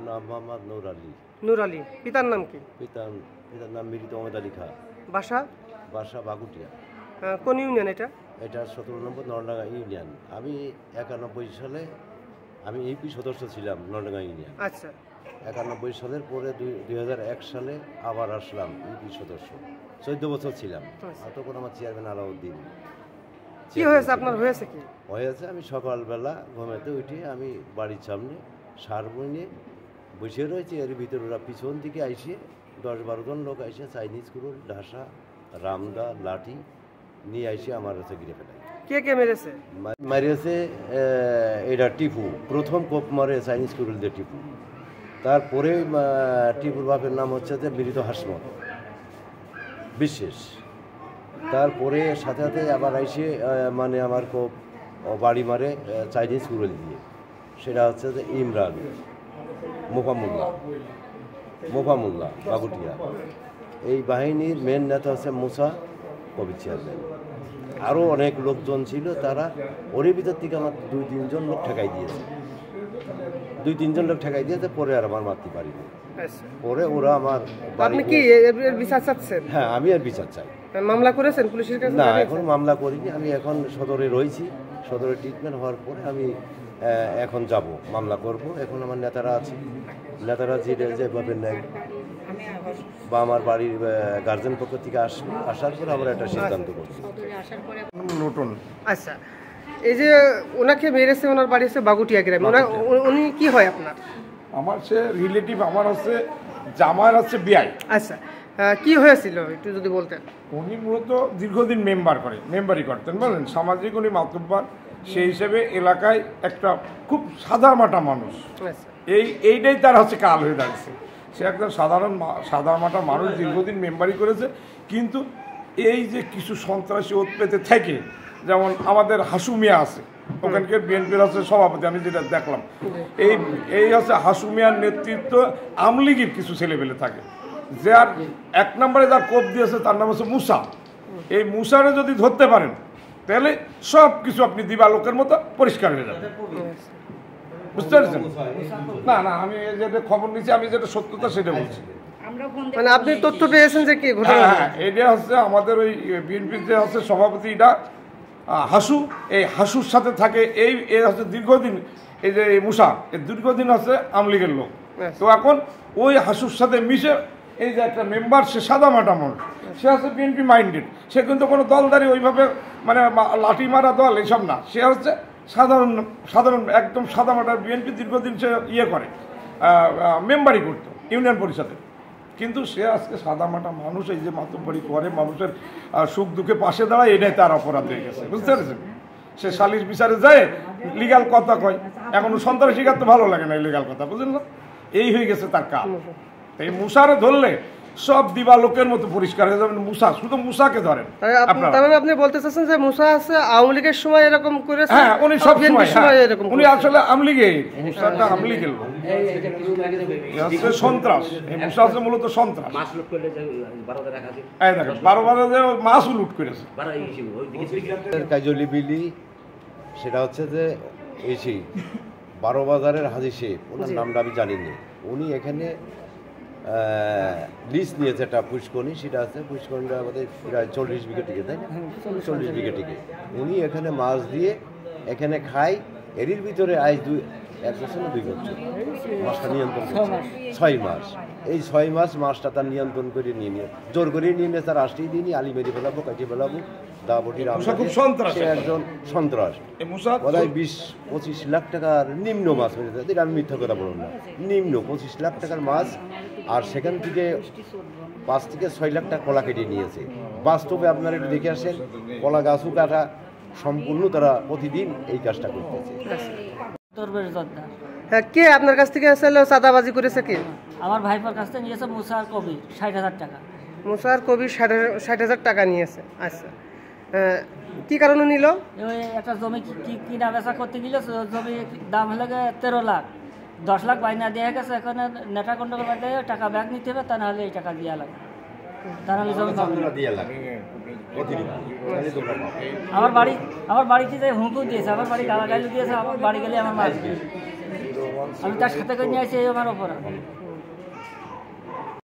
নাম মোহাম্মদ নূর আলী। নূর আলী। পিতার নাম কি? পিতার নাম মৃত ওমেদ আলী খাঁ। বাসা? বাসা বাগুটিয়া। কোন ইউনিয়ন এটা? এটা 17 নম্বর নলডাঙ্গা ইউনিয়ন। আমি 91 সালে আমি ইউপি সদস্য ছিলাম নলডাঙ্গা ইউনিয়ন। আচ্ছা। 91 সালের পরে 2001 সালে আবার আসলাম ইউপি সদস্য। 14 বছর ছিলাম। তখন আমার চেয়ারম্যান আলাউদ্দিন। কি হয়েছে আপনার? হয়েছে কি হয়েছে? আমি সকালবেলা ঘুমাতে উঠে আমি বাড়ির সামনে সার বইয়ে বসে রয়েছে। এর ভিতরে ওরা পিছন দিকে আইসে 10-12 জন লোক আইসে চাইনিজ কুড়ুল, ঢাসা, রামদা, লাঠি নিয়ে আইসে আমার কাছে ঘিরে ফেলে। কে কে মেরেছে? মারিয়েছে এটা টিপু। প্রথম কোপ মারে চাইনিজ কুড়ুল দিয়ে টিপু। তারপরে টিপুর বাপের নাম হচ্ছে যে মৃত হাসমত বিশেষ। তারপরে সাথে সাথে আবার আইসে মানে আমার কোপ বাড়ি মারে চাইনিজ কুড়ুল দিয়ে। সেটা হচ্ছে যে ইমরান, মোফামুল্লাহ বাগুটিয়া। এই বাহিনীর মেন নেতা হচ্ছে মুসা কবির চেয়ারম্যান। আরও অনেক লোকজন ছিল, তারা ওর ভিতর থেকে আমার 2-3 জন লোক ঠেকাই দিয়েছে। 2-3 জন লোক ঠেকাই দিয়েছে। পরে আর আমার মারতে পারিনি। পরে ওরা আমার। আপনি কি এর বিচার চাচ্ছেন? হ্যাঁ, আমি এর বিচার চাই। মামলা করেছেন পুলিশের কাছে? না, এখন মামলা করিনি। আমি এখন সদরে রয়েছি। সদরে ট্রিটমেন্ট হওয়ার পরে আমি এখন যাব, মামলা করব। এখন আমার নেতারা আছে, নেতারা যেভাবে নেয় বা আমার বাড়ির গার্জেন পক্ষ থেকে আসার পরে আমরা একটা সিদ্ধান্ত করছি। নতুন। আচ্ছা, এই যে ওনাকে মেরেছে, ওনার বাড়ি হচ্ছে বাগুটিয়া গ্রামে। উনি কি হয় আপনার? আমার সে রিলেটিভ, আমার হচ্ছে জামার হচ্ছে বিআই। আচ্ছা, কি হয়েছিল একটু যদি বলতেন। উনি মূলত দীর্ঘদিন মেম্বারি করতেন, বলেন সামাজিক উনি মাতব্বর। সেই হিসেবে এলাকায় একটা খুব সাদামাটা মানুষ। এইটাই তার হচ্ছে কাল হয়ে দাঁড়িয়েছে। সে একটা সাদামাটা মানুষ, দীর্ঘদিন মেম্বারি করেছে। কিন্তু এই যে কিছু সন্ত্রাসী উৎপেতে থেকে, যেমন আমাদের হাসুমিয়া আছে, ওখানকার বিএনপির হচ্ছে সভাপতি, আমি যেটা দেখলাম, এই হচ্ছে হাসুমিয়ার নেতৃত্ব আমলিগের কিছু ছেলেপেলে থাকে। যার 1 নম্বরে যার কোপ দিয়েছে তার নাম হচ্ছে মুসা। এই মুসারে যদি ধরতে পারেন তাহলে সব কিছু আপনি দিবালোকের মতো পরিষ্কার হয়ে যাবে। বুঝতে পারছেন? না না, আমি যেটা খবর নিচ্ছি, আমি যেটা সত্যতা সেটা বলছি। মানে আপনি তথ্য পেয়েছেন যে কি ঘটনা? হ্যাঁ, এটা হচ্ছে আমাদের ওই বিএনপির যে হচ্ছে সভাপতি, এটা হাসু। এই হাসুর সাথে থাকে এই হচ্ছে দীর্ঘদিন, এই যে মুসা, এই দীর্ঘদিন হচ্ছে আমলিগের লোক। তো এখন ওই হাসুর সাথে মিশে এই যে একটা মেম্বার, সে সাদামাটা মানুষ, সে হচ্ছে বিএনপি মাইন্ডেড। সে কিন্তু কোনো দলদারি ওইভাবে মানে লাঠি মারা দল এইসব না। সে হচ্ছে সাধারণ একদম সাদামাটা বিএনপি দীর্ঘদিন সে করে মেম্বারি করতো ইউনিয়ন পরিষদে। কিন্তু সে আজকে সাদামাটা মানুষ, এই যে মাতব্বরি করে, মানুষের সুখ দুঃখে পাশে দাঁড়ায়, এটাই তার অপরাধ হয়ে গেছে। বুঝতে পেরেছেন? সে সালিশ বিচারে যায়, লিগাল কথা কয়। এখন সন্ত্রাসীকার তো ভালো লাগে না এই লিগাল কথা, বুঝলেন না? এই হয়ে গেছে তার কাজ। এই মুসারে ধরলে সব দিবালোকের মতো পরিষ্কার হয়ে যাবে। মুসা, শুধু মুসাকে ধরেন। আপনি বলতে চাচ্ছেন যে মুসা আছে আওয়ামী লীগের সময় এরকম করেছে? হ্যাঁ, উনি সব সময় এরকম। উনি আসলে আওয়ামী লীগের, মুসাটা আওয়ামী লীগের লোক। সন্ত্রাস, এই মুসা হচ্ছে মূলত সন্ত্রাস। এই দেখেন 12 মাছও লুট করেছে। কাজলি বিলি, সেটা হচ্ছে যে এই সেই 12 বাজারের হাজি শেখ, ওনার নামটা আমি জানি না। উনি এখানে লিজ নিয়েছে একটা পুষ্করণী, সেটা আছে পুষ্করণীটা আমাদের প্রায় 40 বিঘা টিকে, তাই না? 40 বিঘা টিকে উনি এখানে মাছ দিয়ে এখানে খায়। এরই ভিতরে আজ 1 বছর না 2 বছর মাছটা নিয়ন্ত্রণ করছে। 6 মাস। এই 6 মাস মাছটা তার নিয়ন্ত্রণ করে নিয়ে জোর করে নিয়ে তার আসতেই দিইনি, আলি মেরে ফেলাবো, কাটিয়ে ফেলাবো, দাবটির একজন সন্ত্রাস। বোধহয় 20-25 লাখ টাকার নিম্ন মাছ হয়েছে। এটা আমি মিথ্যা কথা বলুন না, নিম্ন 25 লাখ টাকার মাছ। আর সেখান থেকে 5 থেকে 6 লাখ টাকা কলা কেটে নিয়েছে। বাস্তবে আপনারা একটু দেখে আসেন, কলা গাছও কাটা সম্পূর্ণ তারা প্রতিদিন এই কাজটা করতেছে। হ্যাঁ, কে আপনার কাছ থেকে চাঁদাবাজি করেছে? কে? আমার ভাইপার কাছ থেকে নিয়েছে মুসার কবি 60,000 টাকা। মুসার কবি 60,000 টাকা নিয়েছে। আচ্ছা, কি কারণে নিল? ওই একটা জমি কিনা বেচা করতে গেলে জমি দাম হলে 13 লাখ, 10 লাখ বাইনা দেওয়া গেছে। এখন নেটা গন্ডগোল বাদে টাকা ব্যাগ নিতে হবে, তা নাহলে এই টাকা দেওয়া লাগে, তা নাহলে জমি আমার বাড়িতে যে হুঁকু দিয়েছে, আমার বাড়ি গালাগালি দিয়েছে, আমার বাড়ি গেলে আমার মাছ আমি তার সাথে করে নিয়ে আসি, এই আমার অপরাধ।